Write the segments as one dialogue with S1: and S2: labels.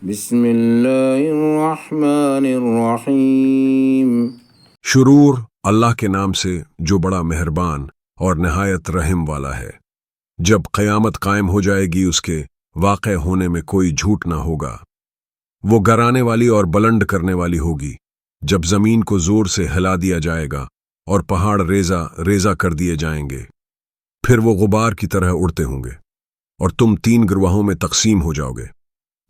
S1: بسم اللہ الرحمن الرحیم۔
S2: شرور اللہ کے نام سے جو بڑا مہربان اور نہایت رحم والا ہے۔ جب قیامت قائم ہو جائے گی اس کے واقع ہونے میں کوئی جھوٹ نہ ہوگا۔ وہ گرانے والی اور بلند کرنے والی ہوگی۔ جب زمین کو زور سے ہلا دیا جائے گا اور پہاڑ ریزہ ریزہ کر دیے جائیں گے، پھر وہ غبار کی طرح اڑتے ہوں گے اور تم 3 گروہوں میں تقسیم ہو جاؤ گے۔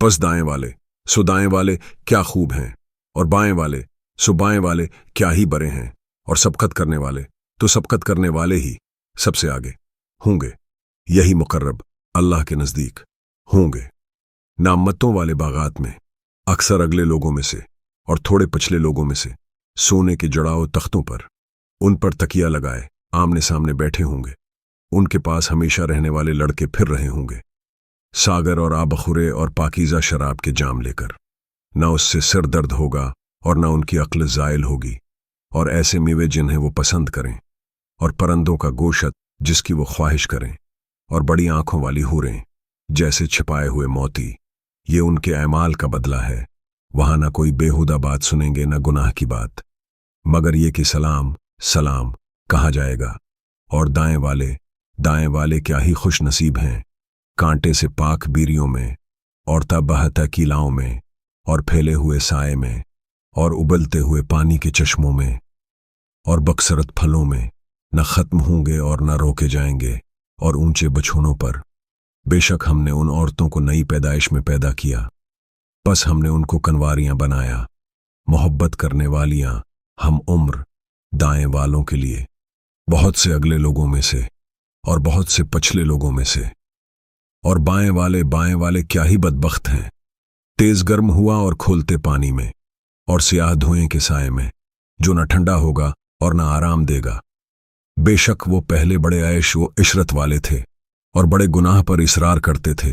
S2: پس دائیں والے سو دائیں والے کیا خوب ہیں، اور بائیں والے سو بائیں والے کیا ہی برے ہیں، اور سبقت کرنے والے تو سبقت کرنے والے ہی سب سے آگے ہوں گے۔ یہی مقرب اللہ کے نزدیک ہوں گے۔ نعمتوں والے باغات میں اکثر اگلے لوگوں میں سے اور تھوڑے پچھلے لوگوں میں سے سونے کے جڑاؤ تختوں پر ان پر تکیہ لگائے آمنے سامنے بیٹھے ہوں گے۔ ان کے پاس ہمیشہ رہنے والے لڑکے پھر رہے ہوں گے، ساگر اور آبخورے اور پاکیزہ شراب کے جام لے کر۔ نہ اس سے سر درد ہوگا اور نہ ان کی عقل زائل ہوگی، اور ایسے میوے جنہیں وہ پسند کریں، اور پرندوں کا گوشت جس کی وہ خواہش کریں، اور بڑی آنکھوں والی حوریں جیسے چھپائے ہوئے موتی۔ یہ ان کے اعمال کا بدلہ ہے۔ وہاں نہ کوئی بےہودہ بات سنیں گے، نہ گناہ کی بات، مگر یہ کہ سلام سلام کہا جائے گا۔ اور دائیں والے کیا ہی خوش نصیب ہیں، کانٹے سے پاک بیریوں میں، اور تابہتہ کیلاؤں میں، اور پھیلے ہوئے سائے میں، اور ابلتے ہوئے پانی کے چشموں میں، اور بکثرت پھلوں میں، نہ ختم ہوں گے اور نہ روکے جائیں گے، اور اونچے بچھونوں پر۔ بے شک ہم نے ان عورتوں کو نئی پیدائش میں پیدا کیا، پس ہم نے ان کو کنواریاں بنایا، محبت کرنے والیاں ہم عمر دائیں والوں کے لیے، بہت سے اگلے لوگوں میں سے اور بہت سے پچھلے لوگوں میں سے۔ اور بائیں والے کیا ہی بدبخت ہیں، تیز گرم ہوا اور کھولتے پانی میں، اور سیاہ دھوئیں کے سائے میں، جو نہ ٹھنڈا ہوگا اور نہ آرام دے گا۔ بے شک وہ پہلے بڑے عیش و عشرت والے تھے، اور بڑے گناہ پر اصرار کرتے تھے،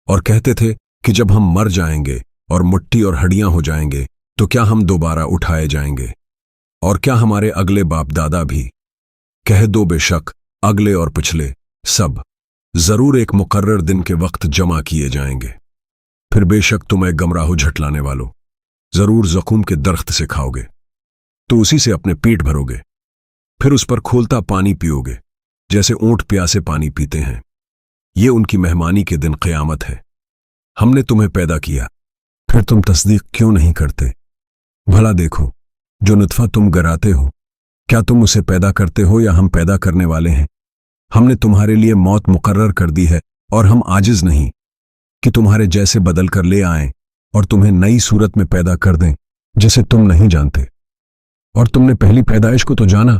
S2: اور کہتے تھے کہ جب ہم مر جائیں گے اور مٹی اور ہڈیاں ہو جائیں گے تو کیا ہم دوبارہ اٹھائے جائیں گے، اور کیا ہمارے اگلے باپ دادا بھی؟ کہہ دو بے شک اگلے اور پچھلے سب ضرور ایک مقرر دن کے وقت جمع کیے جائیں گے۔ پھر بے شک تم ایک گمراہو جھٹلانے والو ضرور زقوم کے درخت سے کھاؤ گے، تو اسی سے اپنے پیٹ بھرو گے، پھر اس پر کھولتا پانی پیو گے جیسے اونٹ پیاسے پانی پیتے ہیں۔ یہ ان کی مہمانی کے دن قیامت ہے۔ ہم نے تمہیں پیدا کیا، پھر تم تصدیق کیوں نہیں کرتے؟ بھلا دیکھو جو نطفہ تم گراتے ہو، کیا تم اسے پیدا کرتے ہو یا ہم پیدا کرنے والے ہیں؟ ہم نے تمہارے لیے موت مقرر کر دی ہے، اور ہم عاجز نہیں کہ تمہارے جیسے بدل کر لے آئیں اور تمہیں نئی صورت میں پیدا کر دیں جسے تم نہیں جانتے۔ اور تم نے پہلی پیدائش کو تو جانا،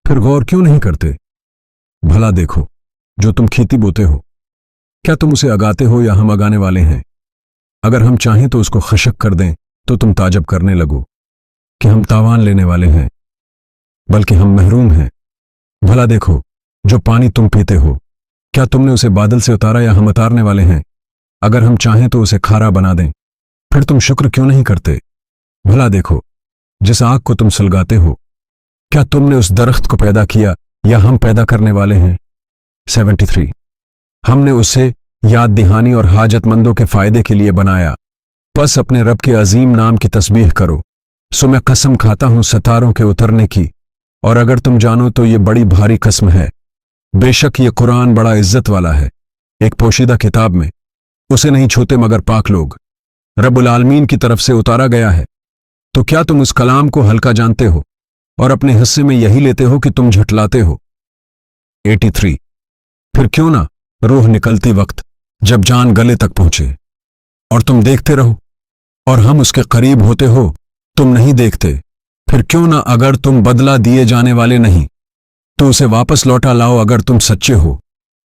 S2: پھر غور کیوں نہیں کرتے؟ بھلا دیکھو جو تم کھیتی بوتے ہو، کیا تم اسے اگاتے ہو یا ہم اگانے والے ہیں؟ اگر ہم چاہیں تو اس کو خشک کر دیں تو تم تعجب کرنے لگو کہ ہم تاوان لینے والے ہیں، بلکہ ہم محروم ہیں۔ بھلا دیکھو جو پانی تم پیتے ہو، کیا تم نے اسے بادل سے اتارا یا ہم اتارنے والے ہیں؟ اگر ہم چاہیں تو اسے کھارا بنا دیں، پھر تم شکر کیوں نہیں کرتے؟ بھلا دیکھو جس آگ کو تم سلگاتے ہو، کیا تم نے اس درخت کو پیدا کیا یا ہم پیدا کرنے والے ہیں؟ 73 ہم نے اسے یاد دہانی اور حاجت مندوں کے فائدے کے لیے بنایا، پس اپنے رب کے عظیم نام کی تسبیح کرو۔ سو میں قسم کھاتا ہوں ستاروں کے اترنے کی، اور اگر تم جانو تو یہ بڑی بھاری قسم ہے۔ بے شک یہ قرآن بڑا عزت والا ہے، ایک پوشیدہ کتاب میں، اسے نہیں چھوتے مگر پاک لوگ، رب العالمین کی طرف سے اتارا گیا ہے۔ تو کیا تم اس کلام کو ہلکا جانتے ہو اور اپنے حصے میں یہی لیتے ہو کہ تم جھٹلاتے ہو؟ 83 پھر کیوں نہ روح نکلتی وقت جب جان گلے تک پہنچے اور تم دیکھتے رہو، اور ہم اس کے قریب ہوتے ہو تم نہیں دیکھتے، پھر کیوں نہ اگر تم بدلہ دیے جانے والے نہیں تو اسے واپس لوٹا لاؤ اگر تم سچے ہو۔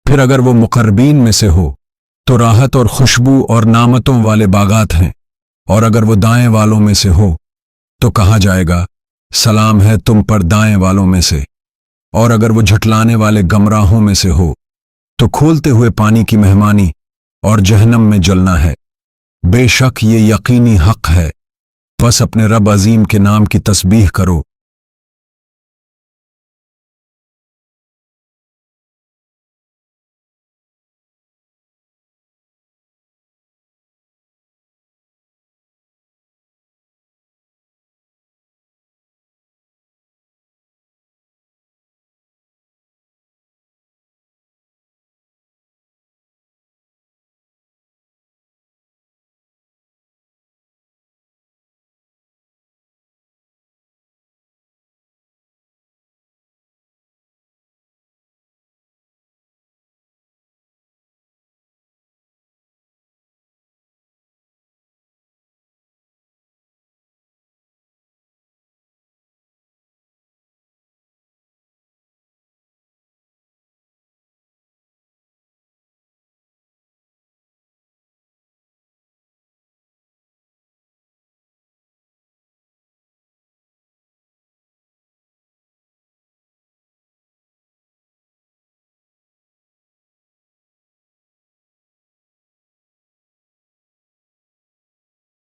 S2: پھر اگر وہ مقربین میں سے ہو تو راحت اور خوشبو اور نعمتوں والے باغات ہیں، اور اگر وہ دائیں والوں میں سے ہو تو کہا جائے گا سلام ہے تم پر دائیں والوں میں سے، اور اگر وہ جھٹلانے والے گمراہوں میں سے ہو تو کھولتے ہوئے پانی کی مہمانی اور جہنم میں جلنا ہے۔ بے شک یہ یقینی حق ہے، بس اپنے رب عظیم کے نام کی تسبیح کرو